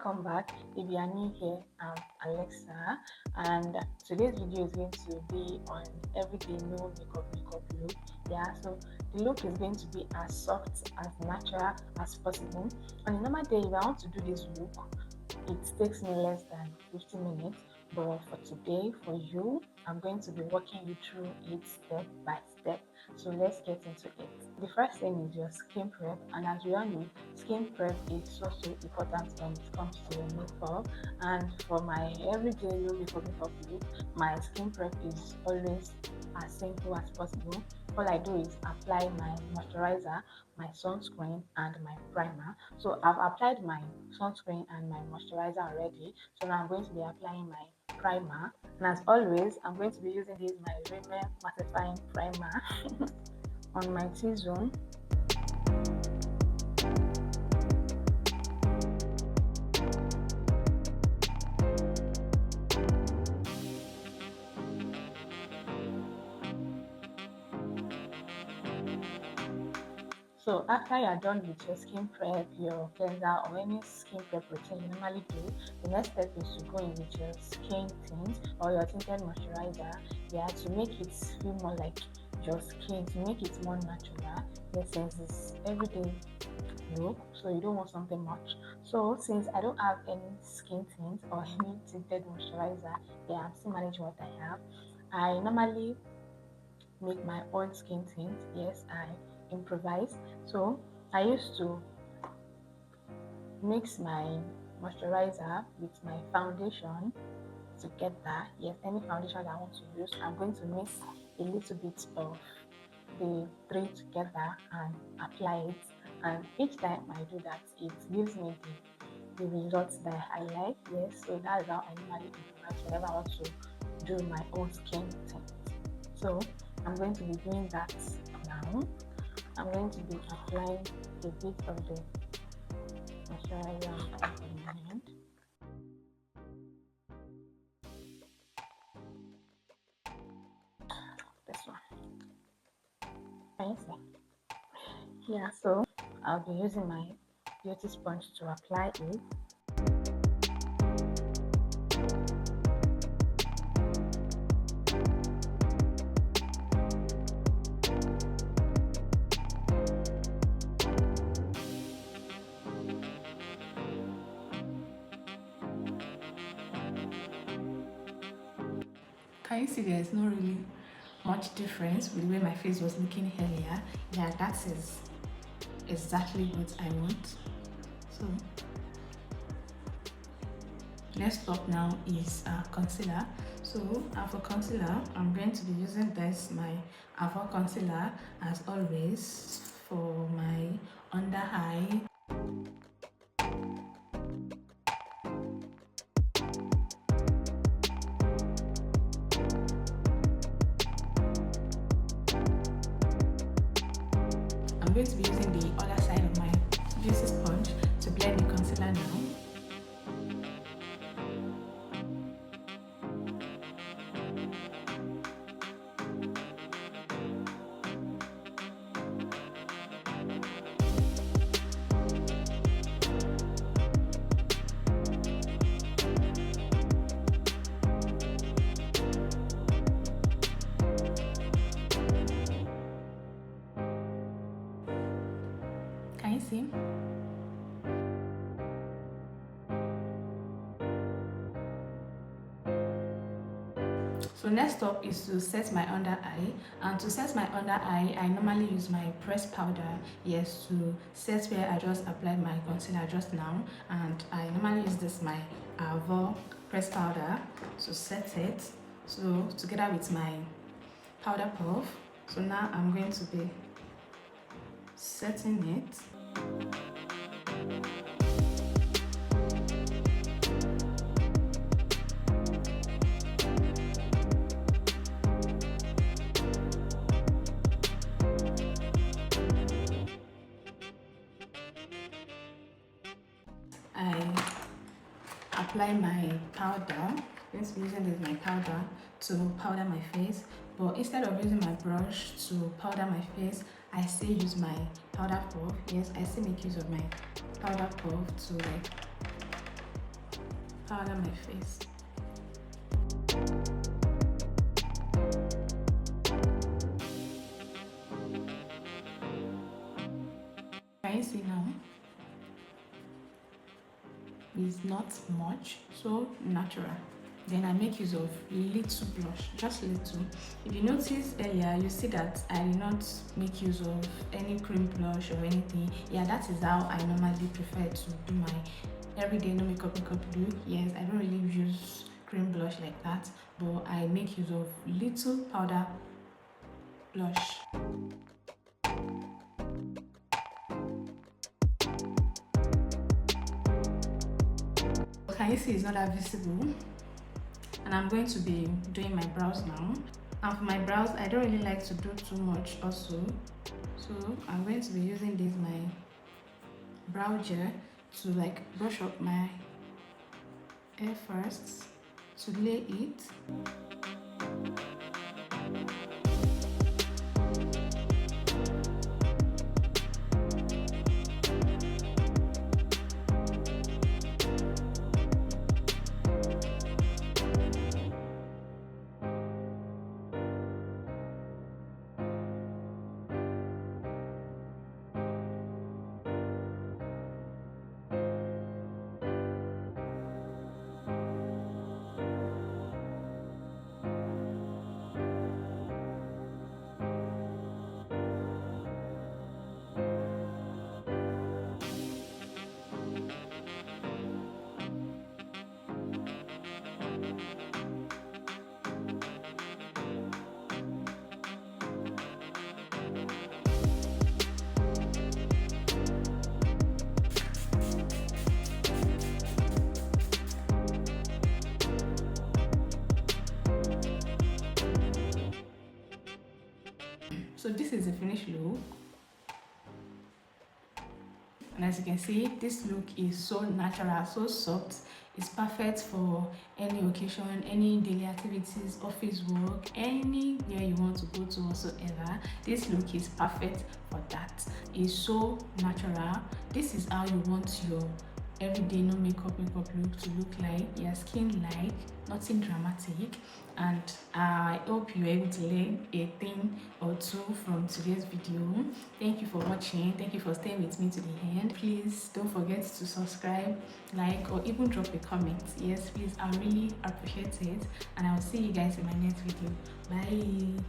Welcome back. If you are new here, I'm Alexa, and today's video is going to be on everyday no makeup look. Yeah, so the look is going to be as soft, as natural as possible. On a normal day, if I want to do this look, it takes me less than 15 minutes. But for today, for you, I'm going to be walking you through it step by step. So let's get into it. The first thing is your skin prep, and as we all know, skin prep is so important when it comes to your makeup. And for my everyday no makeup look, my skin prep is always as simple as possible. All I do is apply my moisturizer, my sunscreen, and my primer. So I've applied my sunscreen and my moisturizer already, so now I'm going to be applying my primer. And as always, I'm going to be using this my Rimmel mattifying primer on my T-zone. So after you are done with your skin prep, your cleanser, or any skin prep routine you normally do, the next step is to go in with your skin tint or your tinted moisturizer, yeah, to make it feel more like your skin, to make it more natural. Yes, since it's everyday look, so you don't want something much. So since I don't have any skin tint or any tinted moisturizer, yeah, I'm still managing what I have. I normally make my own skin tint. Yes, I improvise. So I used to mix my moisturizer with my foundation together. Yes, any foundation I want to use, I'm going to mix a little bit of the three together and apply it. And each time I do that, it gives me the results that I like. Yes, so that is how I normally improvise whenever I want to do my own skin tint. So I'm going to be doing that now. I'm going to be applying a bit of the moisturizer on my hand. This one. Can you see? Yeah, so I'll be using my beauty sponge to apply it. Can you see there's no really much difference with the way my face was looking earlier? Yeah, that is exactly what I want. So next up now is concealer. So for concealer, I'm going to be using this my Avour concealer as always for my under eye. I'm going to be using the other side of my beauty sponge to blend the concealer now. Can you see? So next up is to set my under eye, and to set my under eye I normally use my pressed powder, yes, to set where I just applied my concealer just now. And I normally use this my Avour pressed powder to set it, so together with my powder puff. So now I'm going to be setting it. I apply my powder. I'm going to be using this my powder to powder my face, but instead of using my brush to powder my face, I still use my powder puff. Yes, I still make use of my powder puff to like powder my face. Can you see now? It's not much, so natural. Then I make use of little blush, just little. If you notice earlier, you see that I did not make use of any cream blush or anything. Yeah, that is how I normally prefer to do my everyday no makeup look. Yes, I don't really use cream blush like that, but I make use of little powder blush. Can you see it's not that visible? And I'm going to be doing my brows now. And for my brows, I don't really like to do too much also, so I'm going to be using this my brow gel to like brush up my hair first to lay it. So this is the finished look, and as you can see, this look is so natural, so soft. It's perfect for any occasion, any daily activities, office work, anywhere you want to go to whatsoever. This look is perfect for that. It's so natural. This is how you want your everyday no makeup look to look like, your skin like, nothing dramatic. And I hope you're able to learn a thing or two from today's video. Thank you for watching. Thank you for staying with me to the end. Please don't forget to subscribe, like, or even drop a comment. Yes, please, I really appreciate it. And I'll see you guys in my next video. Bye.